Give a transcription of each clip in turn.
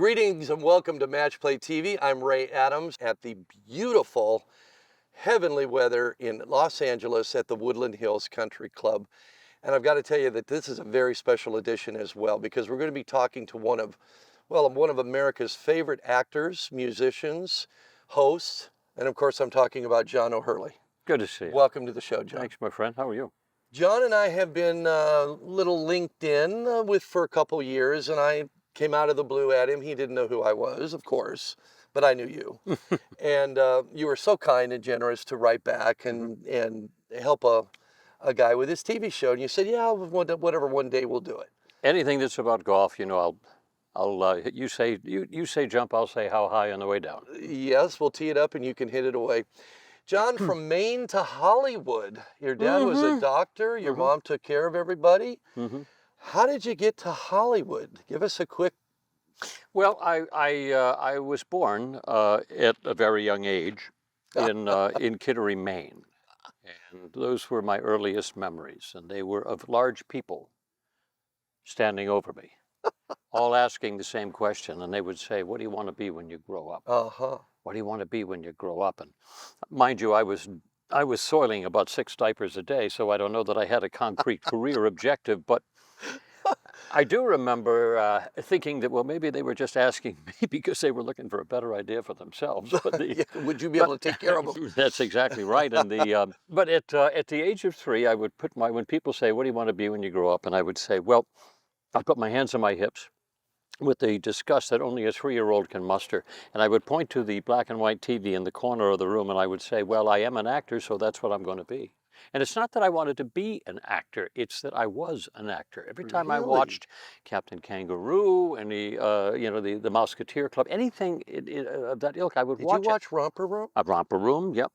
Greetings and welcome to Match Play TV. I'm Ray Adams at the beautiful, heavenly weather in Los Angeles at the Woodland Hills Country Club. And I've got to tell you that this is a very special edition as well, because we're going to be talking to one of America's favorite actors, musicians, hosts, and of course I'm talking about John O Hurley. Good to see you. Welcome to the show, John. Thanks, my friend. How are you? John and I have been little linked in for a couple years, and I came out of the blue at him. He didn't know who I was, of course, but I knew you. And you were so kind and generous to write back and help a guy with his TV show. And you said, yeah, whatever, one day we'll do it. Anything that's about golf, you know, you say jump, I'll say how high on the way down. Yes, we'll tee it up and you can hit it away. John, from Maine to Hollywood. Your dad was a doctor. Your mom took care of everybody. How did you get to Hollywood? Give us a quick. Well, I was born at a very young age in Kittery, Maine, and those were my earliest memories, and they were of large people standing over me, all asking the same question, and they would say, "What do you want to be when you grow up?" What do you want to be when you grow up? And mind you, I was soiling about 6 diapers a day, so I don't know that I had a concrete career objective, but I do remember thinking that, well, maybe they were just asking me because they were looking for a better idea for themselves. But would you be able to take care of them? That's exactly right. And but at the age of 3, I would when people say, "What do you want to be when you grow up?" and I would say, well, I'd put my hands on my hips with the disgust that only a 3-year-old can muster. And I would point to the black and white TV in the corner of the room and I would say, well, I am an actor, so that's what I'm going to be. And it's not that I wanted to be an actor, it's that I was an actor. Every time I watched Captain Kangaroo and the Mouseketeer Club, anything of that ilk, I would watch it. Did you watch Romper Room? Romper Room, yep.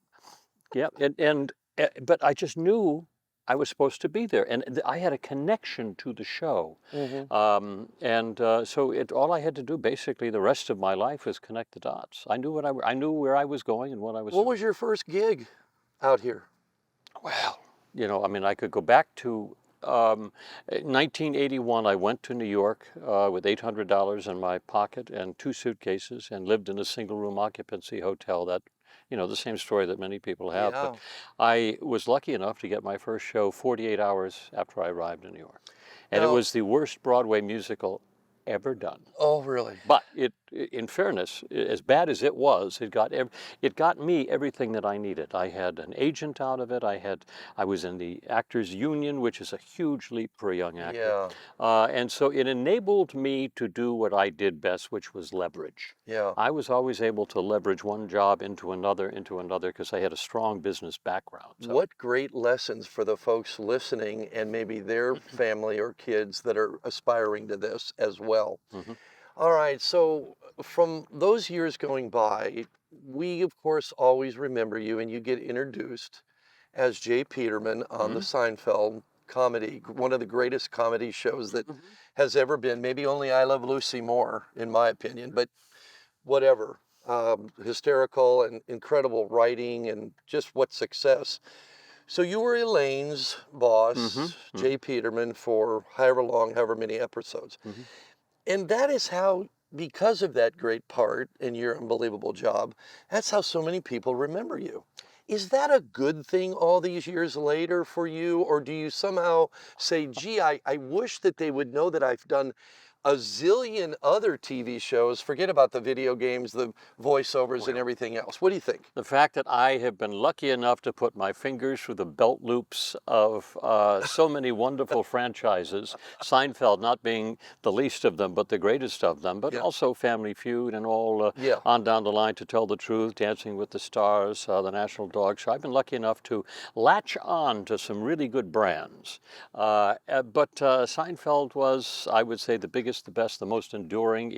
But I just knew I was supposed to be there, and I had a connection to the show, so all I had to do, basically, the rest of my life was connect the dots. I knew I knew where I was going and what I was. What was your first gig out here? Well, you know, I mean, I could go back to 1981. I went to New York with $800 in my pocket and 2 suitcases, and lived in a single-room occupancy hotel that. You know, the same story that many people have. Yeah. But I was lucky enough to get my first show 48 hours after I arrived in New York. And it was the worst Broadway musical ever done. Oh, really? But in fairness, as bad as it was, it got me everything that I needed. I had an agent out of it. I was in the Actors Union, which is a huge leap for a young actor. Yeah. And so it enabled me to do what I did best, which was leverage. Yeah. I was always able to leverage one job into another, because I had a strong business background. So. What great lessons for the folks listening and maybe their family or kids that are aspiring to this as well. All right, so from those years going by, we of course always remember you, and you get introduced as Jay Peterman on the Seinfeld comedy, one of the greatest comedy shows that has ever been. Maybe only I Love Lucy more, in my opinion, but whatever. Hysterical and incredible writing, and just what success. So you were Elaine's boss, Jay Peterman, for however many episodes. And that is how, because of that great part and your unbelievable job, that's how so many people remember you. Is that a good thing all these years later for you? Or do you somehow say, gee, I wish that they would know that I've done a zillion other TV shows, forget about the video games, the voiceovers and everything else. What do you think? The fact that I have been lucky enough to put my fingers through the belt loops of so many wonderful franchises, Seinfeld not being the least of them, but the greatest of them, but also Family Feud and all on down the line, To Tell the Truth, Dancing with the Stars, the National Dog Show. I've been lucky enough to latch on to some really good brands. But Seinfeld was, I would say, the biggest, the best, the most enduring.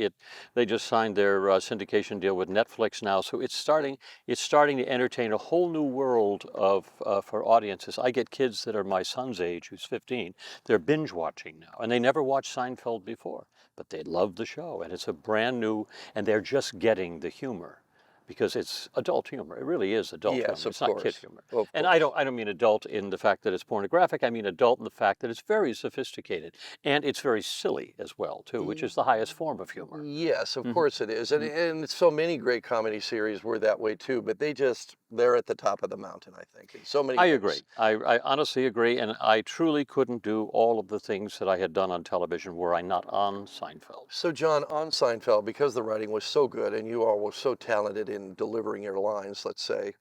They just signed their syndication deal with Netflix now, so it's starting to entertain a whole new world for audiences. I get kids that are my son's age, who's 15. They're binge watching now, and they never watched Seinfeld before, but they love the show, and it's a brand new, and they're just getting the humor. because it's adult humor. It really is adult humor. Yes, of It's not kid course. humor. Of And course. I don't mean adult in the fact that it's pornographic. I mean adult in the fact that it's very sophisticated and it's very silly as well too, which is the highest form of humor. Yes, of Mhm. course it is. And so many great comedy series were that way too, but they're at the top of the mountain, I think, in so many I ways. agree. I honestly agree, and I truly couldn't do all of the things that I had done on television were I not on Seinfeld. So, John, on Seinfeld, because the writing was so good and you all were so talented in delivering your lines, let's say,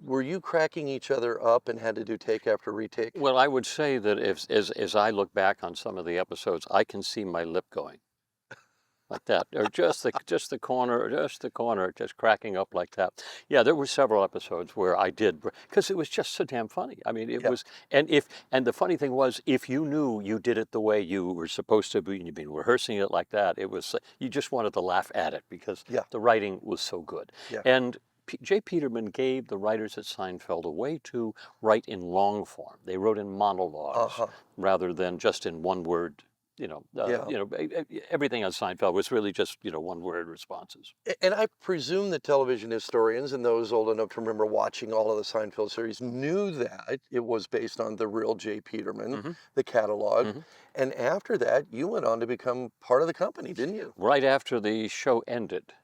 were you cracking each other up and had to do take after retake? Well, I would say that if, as I look back on some of the episodes, I can see my lip going like that, or just the corner, or just the corner, just cracking up like that. Yeah, there were several episodes where I did because it was just so damn funny. I mean, it Yeah. was, and the funny thing was, if you knew you did it the way you were supposed to be, and you've been rehearsing it like that, it was you just wanted to laugh at it because Yeah. the writing was so good. Yeah. And J. Peterman gave the writers at Seinfeld a way to write in long form. They wrote in monologues Uh-huh. rather than just in one word. Yeah. Everything on Seinfeld was really just one word responses. And I presume that television historians and those old enough to remember watching all of the Seinfeld series knew that it was based on the real J. Peterman, Mhm. the catalog. Mhm. And after that, you went on to become part of the company, didn't you? Right after the show ended,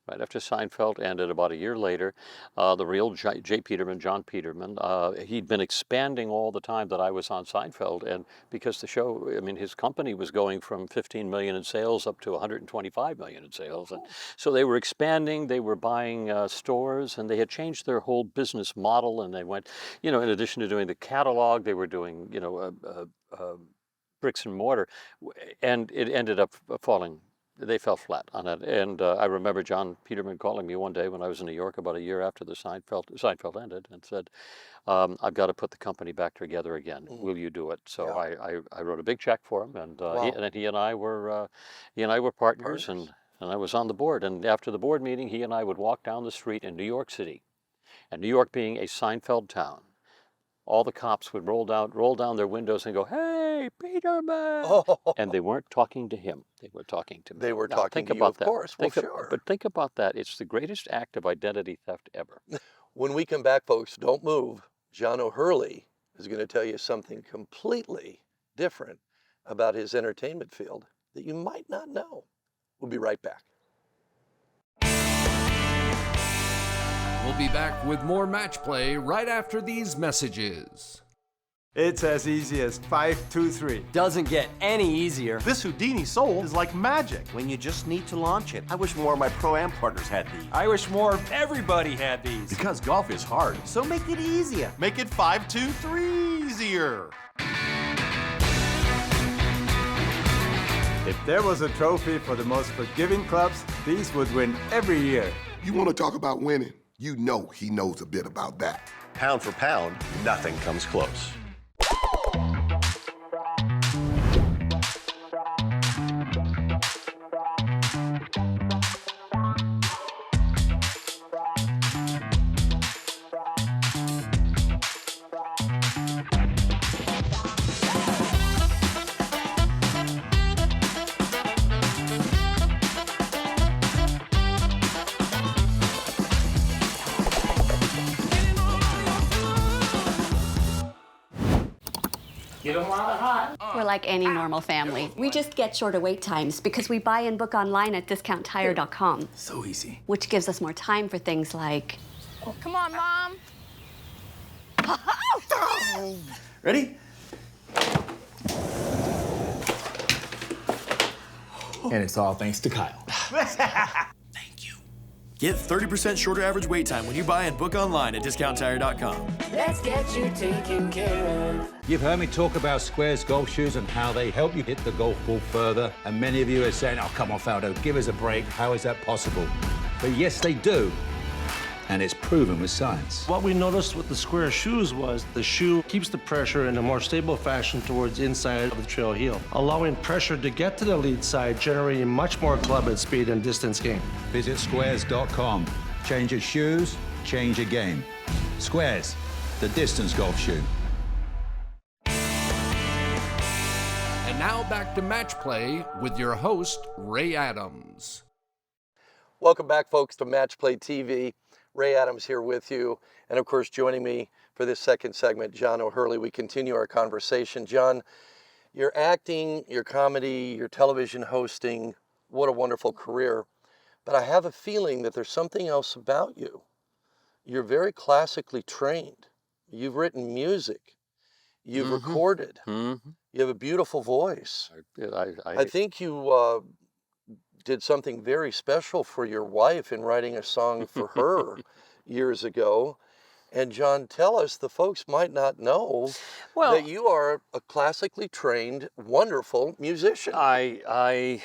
right after Seinfeld ended, about a year later, the real J. Peterman, John Peterman, he'd been expanding all the time that I was on Seinfeld, and because the show, I mean, his company was going from 15 million in sales up to 125 million in sales, and so they were expanding. They were buying stores, and they had changed their whole business model. And they went, in addition to doing the catalog, they were doing, bricks and mortar, and it ended up falling. They fell flat on it. And I remember John Peterman calling me one day when I was in New York about a year after the Seinfeld ended and said, I've got to put the company back together again. Will you do it? So Yeah. I wrote a big check for him, and Wow. he and I were partners, Partners. and I was on the board. And after the board meeting, he and I would walk down the street in New York City, and New York being a Seinfeld town, all the cops would roll down their windows and go, "Hey, Peterman!" Oh, And they weren't talking to him; they were talking to me. they were Now, talking think to you, about of that. course. Well, Think sure. but think about that. It's the greatest act of identity theft ever. When we come back, folks, don't move. John O Hurley is going to tell you something completely different about his entertainment field that you might not know. We'll be right back. We'll be back with more match play right after these messages. It's as easy as 5, 2, 3. Doesn't get any easier. This Houdini soul is like magic. When you just need to launch it. I wish more of my Pro-Am partners had these. I wish more of everybody had these. Because golf is hard. So make it easier. Make it 5, 2, 3 easier. If there was a trophy for the most forgiving clubs, these would win every year. You want to talk about winning? You know he knows a bit about that. Pound for pound, nothing comes close. We're like any normal family. We just get shorter wait times because we buy and book online at discounttire.com. So easy. Which gives us more time for things like... Come on, Mom. Ready? And it's all thanks to Kyle. Thank you. Get 30% shorter average wait time when you buy and book online at discounttire.com. Let's get you taken care of. You've heard me talk about Squares golf shoes and how they help you hit the golf ball further. And many of you are saying, oh, come on, Faldo, give us a break. How is that possible? But yes, they do. And it's proven with science. What we noticed with the Square shoes was the shoe keeps the pressure in a more stable fashion towards the inside of the trail heel, allowing pressure to get to the lead side, generating much more club head speed and distance gain. Visit squares.com. Change your shoes, change your game. Squares, the distance golf shoe. And now back to match play with your host, Ray Adams. Welcome back, folks, to Match Play TV. Ray Adams here with you. And of course, joining me for this second segment, John O Hurley. We continue our conversation. John, your acting, your comedy, your television hosting, what a wonderful career. But I have a feeling that there's something else about you. You're very classically trained. You've written music. You've recorded. You have a beautiful voice. I think you did something very special for your wife in writing a song for her years ago. And John, tell us, the folks might not know that you are a classically trained, wonderful musician. I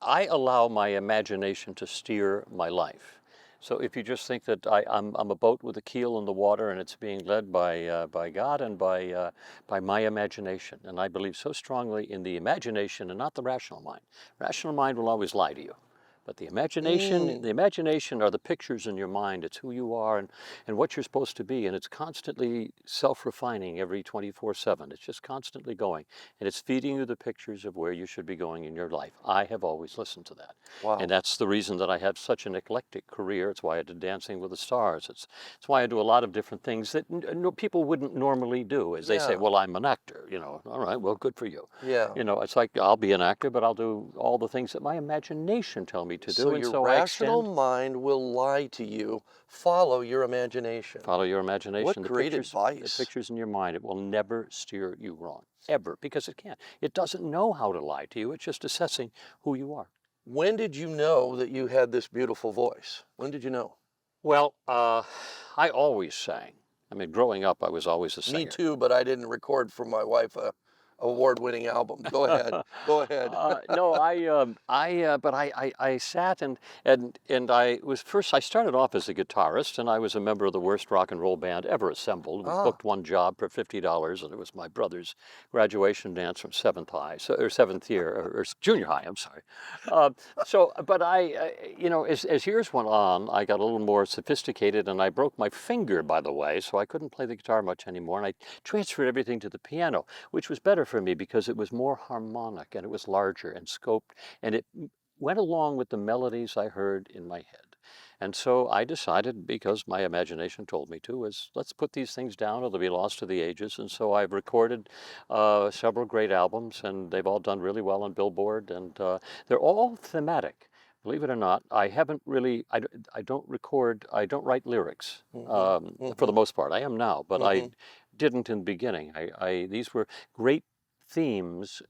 allow my imagination to steer my life. So if you just think that I'm a boat with a keel in the water and it's being led by God and by my imagination, and I believe so strongly in the imagination and not the rational mind. Rational mind will always lie to you. But the imagination are the pictures in your mind. It's who you are and what you're supposed to be. And it's constantly self-refining every 24/7. It's just constantly going. And it's feeding you the pictures of where you should be going in your life. I have always listened to that. Wow. And that's the reason that I have such an eclectic career. It's why I did Dancing with the Stars. It's why I do a lot of different things that people wouldn't normally do. As they say, well, I'm an actor. All right, well, good for you. Yeah. It's like I'll be an actor, but I'll do all the things that my imagination tells me to do. So your rational mind will lie to you. Follow your imagination. Follow your imagination. What great advice. The pictures in your mind, it will never steer you wrong, ever, because it can't. It doesn't know how to lie to you. It's just assessing who you are. When did you know that you had this beautiful voice? When did you know? Well, I always sang. I mean, growing up, I was always a singer. Me too, but I didn't record for my wife a award-winning album. Go ahead. Go ahead. No, I sat and I was first. I started off as a guitarist, and I was a member of the worst rock and roll band ever assembled. We booked one job for $50, and it was my brother's graduation dance from seventh year or junior high. I'm sorry. But as years went on, I got a little more sophisticated, and I broke my finger, by the way, so I couldn't play the guitar much anymore, and I transferred everything to the piano, which was better for me because it was more harmonic and it was larger and scoped, and it went along with the melodies I heard in my head. And so I decided, because my imagination told me to, let's put these things down or they'll be lost to the ages. And so I've recorded several great albums, and they've all done really well on Billboard, and they're all thematic. Believe it or not, I haven't really, I don't write lyrics for the most part. I am now, but I didn't in the beginning. These were great themes,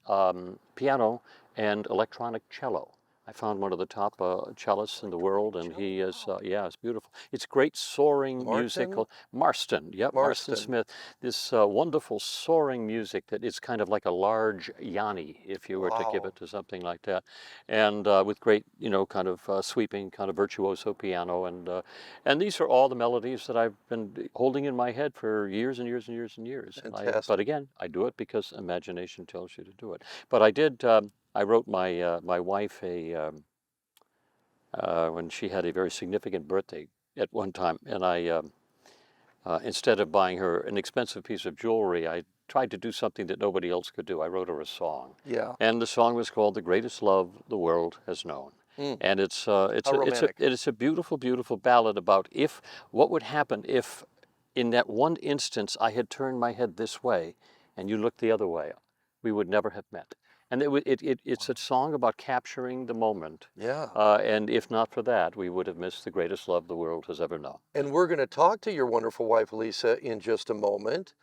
piano and electronic cello. I found one of the top cellists in the world, and he is, it's beautiful. It's great soaring musical. Marston Smith. This wonderful soaring music that is kind of like a large Yanni, if you were to give it to something like that. And with great, kind of sweeping, kind of virtuoso piano. And these are all the melodies that I've been holding in my head for years and years and years and years. But again, I do it because imagination tells you to do it. But I did... I wrote my wife when she had a very significant birthday at one time, and I instead of buying her an expensive piece of jewelry, I tried to do something that nobody else could do. I wrote her a song. Yeah. And the song was called "The Greatest Love the World Has Known." And it's a beautiful, beautiful ballad about what would happen if, in that one instance, I had turned my head this way and you looked the other way. We would never have met. And it's a song about capturing the moment. Yeah. And if not for that, we would have missed the greatest love the world has ever known. And we're going to talk to your wonderful wife, Lisa, in just a moment,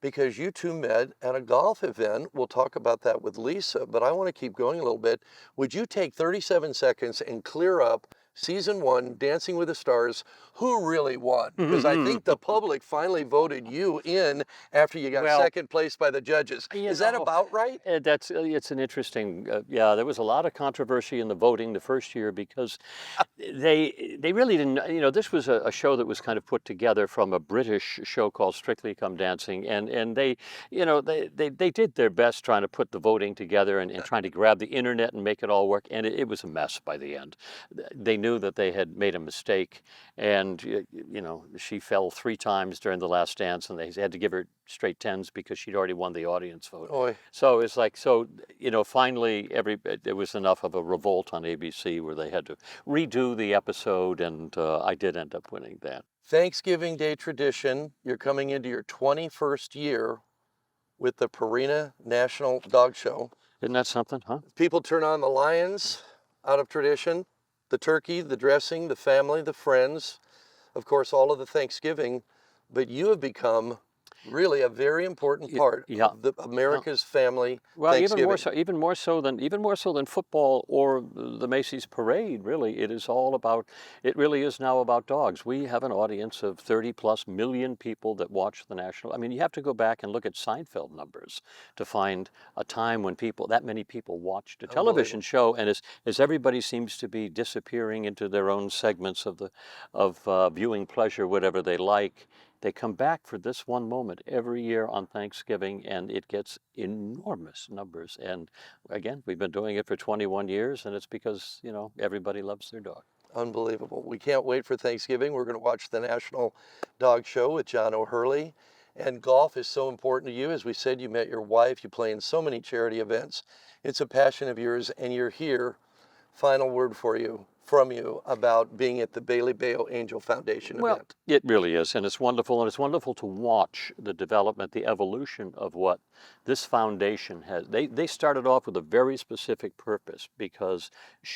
because you two met at a golf event. We'll talk about that with Lisa, but I want to keep going a little bit. Would you take 37 seconds and clear up Season 1, Dancing with the Stars, who really won? Because I think the public finally voted you in after you got second place by the judges. Is that about right? It's an interesting, there was a lot of controversy in the voting the first year because they really didn't, this was a show that was kind of put together from a British show called Strictly Come Dancing, and they did their best trying to put the voting together and trying to grab the internet and make it all work, and it was a mess by the end. They knew knew that they had made a mistake, and she fell 3 times during the last dance, and they had to give her straight 10s because she'd already won the audience vote. Oy. So it's like, finally there was enough of a revolt on ABC where they had to redo the episode, and I did end up winning that. Thanksgiving Day tradition. You're coming into your 21st year with the Purina National Dog Show. Isn't that something, huh? People turn on the lions out of tradition, the turkey, the dressing, the family, the friends, of course, all of the Thanksgiving, but you have become really a very important part of America's family Thanksgiving. even more so than football or the Macy's parade. Really, it really is now about dogs. We have an audience of 30+ million people that watch the national. I mean, you have to go back and look at Seinfeld numbers to find a time when that many people watched a television show. And as everybody seems to be disappearing into their own segments of viewing pleasure, whatever they like, they come back for this one moment every year on Thanksgiving, and it gets enormous numbers. And again, we've been doing it for 21 years, and it's because, everybody loves their dog. Unbelievable. We can't wait for Thanksgiving. We're going to watch the National Dog Show with John O Hurley. And golf is so important to you. As we said, you met your wife. You play in so many charity events. It's a passion of yours, and you're here. Final word from you about being at the Bailey Bayo Angel Foundation event. It really is, and it's wonderful, and it's wonderful to watch the development, the evolution of what this foundation has. They started off with a very specific purpose because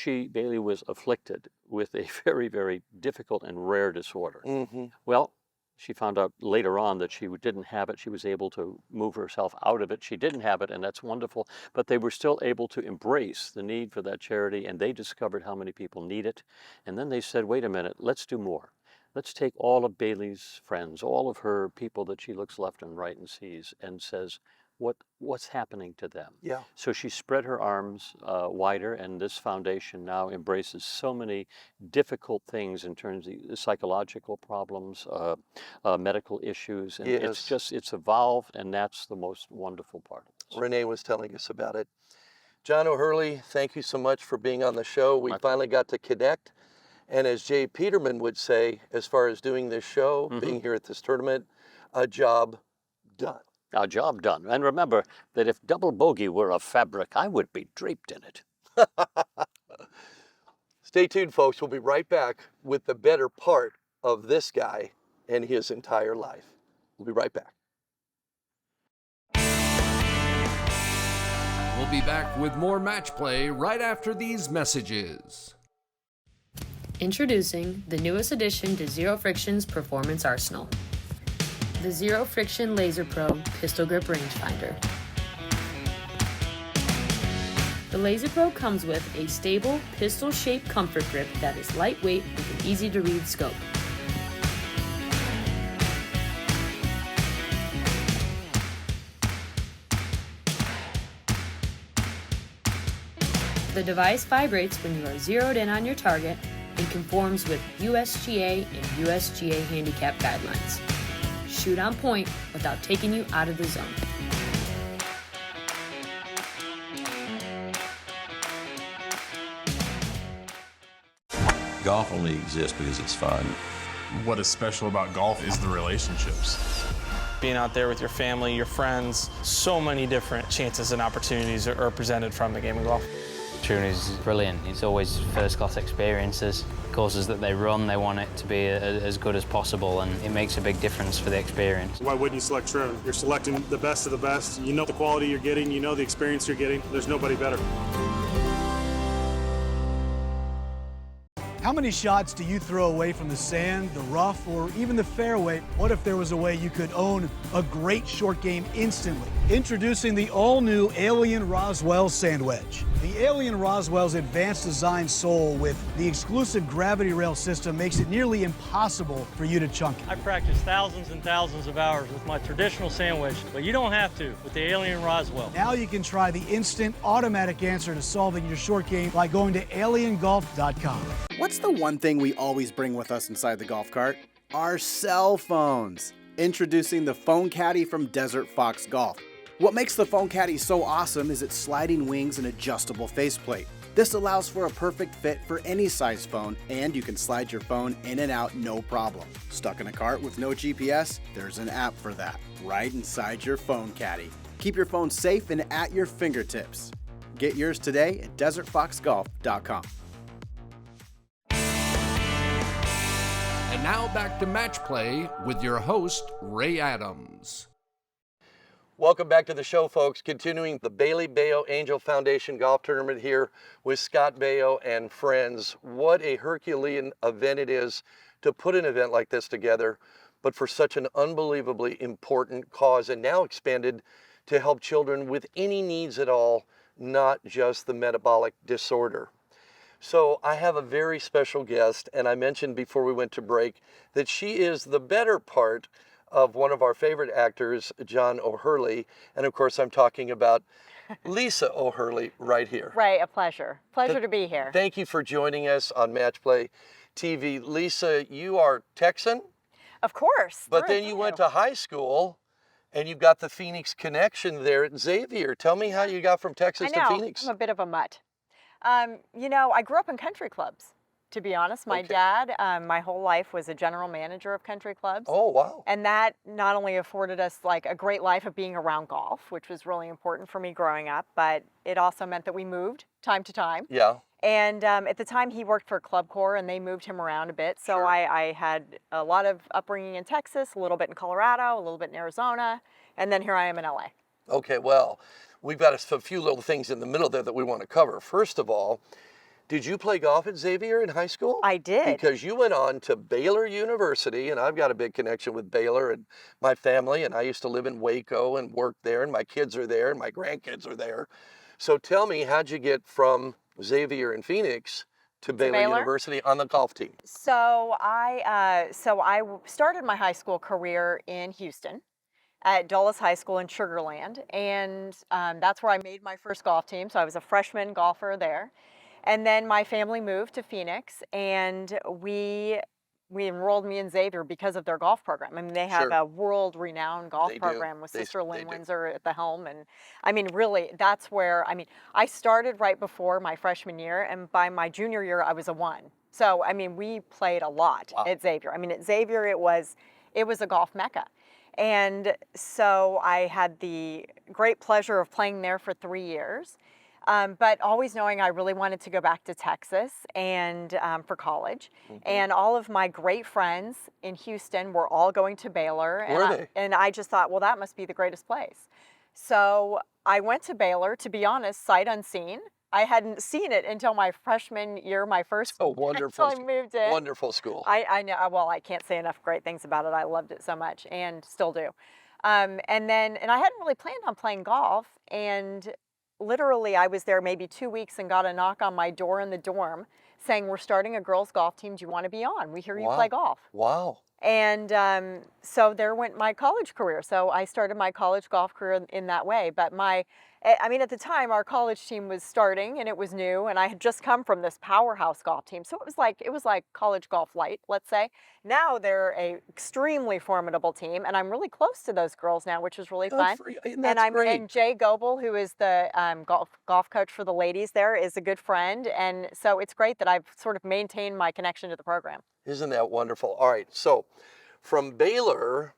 Bailey was afflicted with a very, very difficult and rare disorder. Mm-hmm. Well, she found out later on that she didn't have it. She was able to move herself out of it. She didn't have it, and that's wonderful. But they were still able to embrace the need for that charity, and they discovered how many people need it. And then they said, wait a minute, let's do more. Let's take all of Bailey's friends, all of her people that she looks left and right and sees, and says, what's happening to them? Yeah. So she spread her arms wider, and this foundation now embraces so many difficult things in terms of psychological problems, medical issues, and it's evolved, and that's the most wonderful part of this. Renee was telling us about it. John O Hurley, thank you so much for being on the show. We finally got to connect, and as Jay Peterman would say, as far as doing this show, being here at this tournament, a job done. A job done. And remember that if double bogey were a fabric, I would be draped in it. Stay tuned, folks. We'll be right back with the better part of this guy and his entire life. We'll be right back. We'll be back with more match play right after these messages. Introducing the newest addition to Zero Friction's Performance Arsenal. The Zero Friction Laser Pro Pistol Grip Rangefinder. The Laser Pro comes with a stable, pistol-shaped comfort grip that is lightweight with an easy-to-read scope. The device vibrates when you are zeroed in on your target and conforms with USGA and USGA handicap guidelines. Shoot on point without taking you out of the zone. Golf only exists because it's fun. What is special about golf is the relationships. Being out there with your family, your friends, so many different chances and opportunities are presented from the game of golf. Is brilliant. It's always first-class experiences. Courses that they run, they want it to be as good as possible, and it makes a big difference for the experience. Why wouldn't you select Troon? You're selecting the best of the best. You know the quality you're getting, you know the experience you're getting. There's nobody better. How many shots do you throw away from the sand, the rough, or even the fairway? What if there was a way you could own a great short game instantly? Introducing the all-new Alien Roswell Sand Wedge. The Alien Roswell's advanced design sole with the exclusive gravity rail system makes it nearly impossible for you to chunk it. I practiced thousands and thousands of hours with my traditional sand wedge, but you don't have to with the Alien Roswell. Now you can try the instant, automatic answer to solving your short game by going to aliengolf.com. What's the one thing we always bring with us inside the golf cart? Our cell phones. Introducing the Phone Caddy from Desert Fox Golf. What makes the Phone Caddy so awesome is its sliding wings and adjustable faceplate. This allows for a perfect fit for any size phone, and you can slide your phone in and out no problem. Stuck in a cart with no GPS? There's an app for that, right inside your Phone Caddy. Keep your phone safe and at your fingertips. Get yours today at desertfoxgolf.com. And now back to Match Play with your host, Ray Adams. Welcome back to the show, folks. Continuing the Bailey Bayo Angel Foundation Golf Tournament here with Scott Bayo and friends. What a Herculean event it is to put an event like this together, but for such an unbelievably important cause, and now expanded to help children with any needs at all, not just the metabolic disorder. So I have a very special guest, and I mentioned before we went to break that she is the better part of one of our favorite actors, John O Hurley. And of course, I'm talking about Lisa O Hurley right here. Ray, a pleasure. Pleasure to be here. Thank you for joining us on Match Play TV. Lisa, you are Texan? Of course. But then you went to high school and you got the Phoenix connection there at Xavier. Tell me how you got from Texas to Phoenix. I'm a bit of a mutt. You know, I grew up in country clubs. To be honest, my dad, my whole life was a general manager of country clubs. Oh, wow. And that not only afforded us like a great life of being around golf, which was really important for me growing up, but it also meant that we moved time to time. Yeah. And at the time he worked for Club Corps and they moved him around a bit. So I had a lot of upbringing in Texas, a little bit in Colorado, a little bit in Arizona, and then here I am in LA. Okay, well, we've got a few little things in the middle there that we want to cover. First of all, did you play golf at Xavier in high school? I did. Because you went on to Baylor University, and I've got a big connection with Baylor and my family, and I used to live in Waco and work there, and my kids are there, and my grandkids are there. So tell me, how'd you get from Xavier in Phoenix to Baylor University on the golf team? So I started my high school career in Houston at Dulles High School in Sugar Land, and that's where I made my first golf team. So I was a freshman golfer there. And then my family moved to Phoenix, and we enrolled me in Xavier because of their golf program. I mean, they have a world-renowned golf program with Sister Lynn Windsor at the helm. And I mean, really, that's where, I mean, I started right before my freshman year, and by my junior year, I was a 1. So, I mean, we played a lot at Xavier. I mean, at Xavier, it was a golf mecca. And so I had the great pleasure of playing there for 3 years. But always knowing I really wanted to go back to Texas and for college. And all of my great friends in Houston were all going to Baylor. And I just thought, well, that must be the greatest place. So I went to Baylor, to be honest, sight unseen. I hadn't seen it until my freshman year, my first. Oh, wonderful! Until I moved in. Wonderful school. I know. Well, I can't say enough great things about it. I loved it so much, and still do. And I hadn't really planned on playing golf, and literally, I was there maybe 2 weeks and got a knock on my door in the dorm saying, we're starting a girls' golf team. Do you want to be on? We hear you play golf. Wow. And so there went my college career. So I started my college golf career in that way. But I mean, at the time, our college team was starting and it was new, and I had just come from this powerhouse golf team. So it was like college golf light, let's say. Now they're an extremely formidable team, and I'm really close to those girls now, which is really fun. And Jay Goebel, who is the golf coach for the ladies there, is a good friend. And so it's great that I've sort of maintained my connection to the program. Isn't that wonderful? All right, so from Baylor,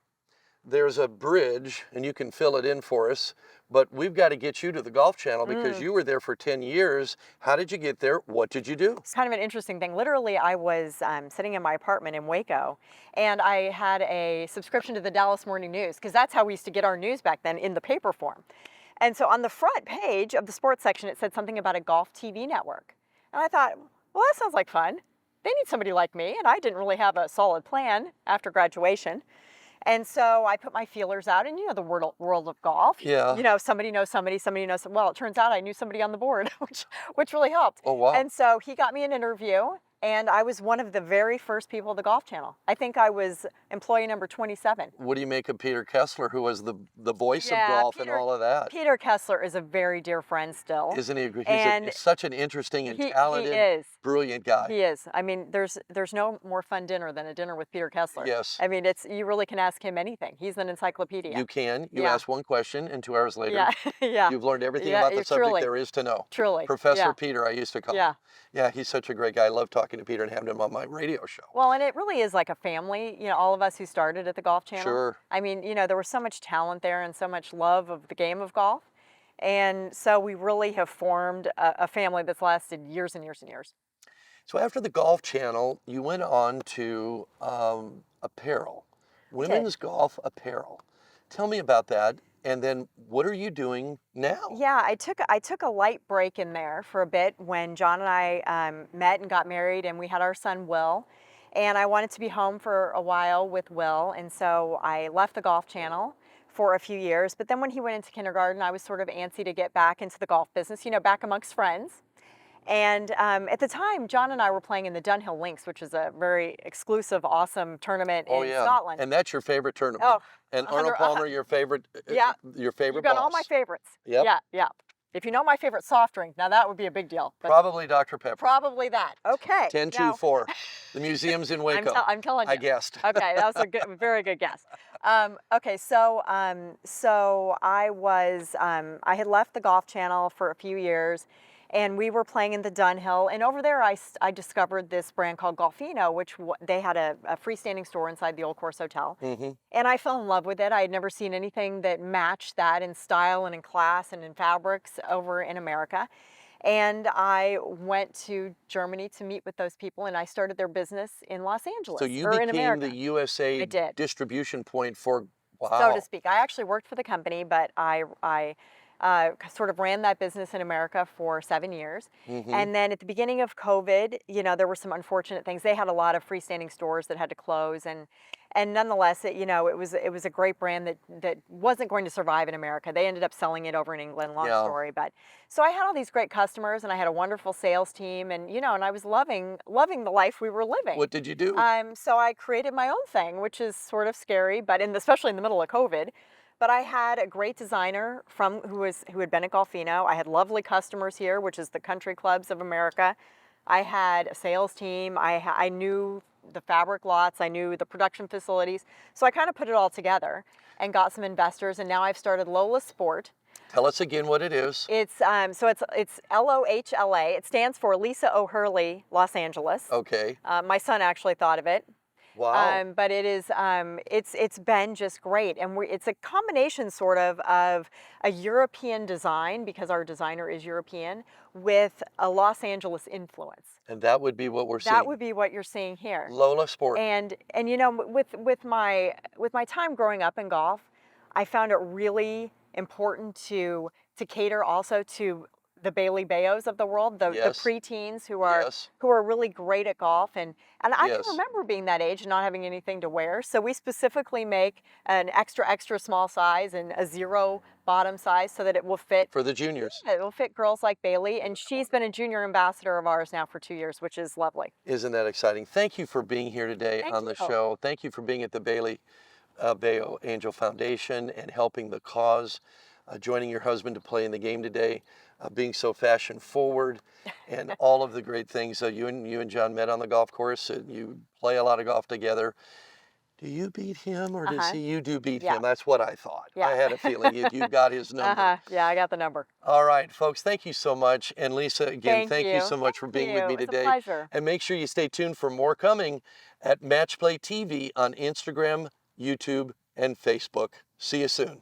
there's a bridge, and you can fill it in for us, but we've got to get you to the Golf Channel because you were there for 10 years. How did you get there? What did you do? It's kind of an interesting thing. Literally, I was sitting in my apartment in Waco, and I had a subscription to the Dallas Morning News, because that's how we used to get our news back then, in the paper form. And so on the front page of the sports section, it said something about a golf TV network. And I thought, well, that sounds like fun. They need somebody like me, and I didn't really have a solid plan after graduation. And so I put my feelers out, and you know the world of golf. Yeah. You know, somebody knows somebody knows. Well, it turns out I knew somebody on the board, which really helped. Oh, wow. And so he got me an interview, And I was one of the very first people at the Golf Channel. I think I was employee number 27. What do you make of Peter Kessler, who was the voice of golf and all of that? Peter Kessler is a very dear friend still. Isn't he? And He's such an interesting and he talented, is. brilliant guy. He is. I mean, there's no more fun dinner than a dinner with Peter Kessler. Yes. I mean, you really can ask him anything. He's an encyclopedia. You can. You Yeah. ask one question, and 2 hours later, Yeah, yeah. you've learned everything Yeah, about the you- subject truly. there is to know. Truly. Professor Yeah. Peter, I used to call Yeah. him. Yeah, he's such a great guy. I love talking to Peter and having him on my radio show. Well, and it really is like a family, all of us who started at the Golf Channel. Sure. I mean, there was so much talent there and so much love of the game of golf. And so we really have formed a family that's lasted years and years and years. So after the Golf Channel, you went on to apparel, women's golf apparel. Tell me about that. And then what are you doing now? Yeah, I took a light break in there for a bit when John and I met and got married, and we had our son Will. And I wanted to be home for a while with Will, and so I left the Golf Channel for a few years. But then when he went into kindergarten, I was sort of antsy to get back into the golf business, back amongst friends. And at the time, John and I were playing in the Dunhill Links, which is a very exclusive, awesome tournament in Scotland. And that's your favorite tournament. Oh, and Arnold Palmer, your favorite. Yeah. Your favorite. You've got all boss. my favorites. Yep. Yeah, yeah. If you know my favorite soft drink, now that would be a big deal. But Probably Dr. Pepper. probably that. Okay. 10-2-4. The museum's in Waco. I'm telling you. I guessed. Okay, that was a very good guess. Okay, so I had left the Golf Channel for a few years, and we were playing in the Dunhill. And over there, I discovered this brand called GOLFINO, which they had a freestanding store inside the Old Course Hotel. Mm-hmm. And I fell in love with it. I had never seen anything that matched that in style and in class and in fabrics over in America. And I went to Germany to meet with those people, and I started their business in Los Angeles, So you or in became America. the USA I did. distribution point for, wow. So to speak. I actually worked for the company, but I sort of ran that business in America for 7 years. Mm-hmm. And then at the beginning of COVID, there were some unfortunate things. They had a lot of freestanding stores that had to close, and nonetheless, it was a great brand that wasn't going to survive in America. They ended up selling it over in England, long story. But so I had all these great customers, and I had a wonderful sales team, and and I was loving the life we were living. What did you do? So I created my own thing, which is sort of scary, but especially in the middle of COVID. But I had a great designer who had been at GOLFINO. I had lovely customers here, which is the country clubs of America. I had a sales team. I knew the fabric lots. I knew the production facilities. So I kind of put it all together and got some investors. And now I've started LOHLA Sport. Tell us again what it is. It's it's LOHLA. It stands for Lisa O Hurley Los Angeles. Okay. My son actually thought of it. Wow. But it is it's been just great, and it's a combination sort of a European design, because our designer is European, with a Los Angeles influence. And that would be what we're seeing. That would be what you're seeing here. LOHLA Sport. And with my time growing up in golf, I found it really important to cater also to the Bally Bayos of the world, the preteens who are really great at golf, and I can remember being that age and not having anything to wear. So we specifically make an extra small size and a 0 bottom size so that it will fit for the juniors. It will fit girls like Bally, and she's been a junior ambassador of ours now for 2 years, which is lovely. Isn't that exciting? Thank you for being here today on the show. Thank you for being at the Bally Bayo Angel Foundation and helping the cause. Joining your husband to play in the game today, being so fashion forward, and all of the great things. You and John met on the golf course, and you play a lot of golf together. Do you beat him, or does you do beat him? That's what I thought. Yeah. I had a feeling you got his number. Yeah, I got the number. All right, folks, thank you so much. And Lisa, again, thank you so much for being with me It's today. a pleasure. And make sure you stay tuned for more coming at Match Play TV on Instagram, YouTube, and Facebook. See you soon.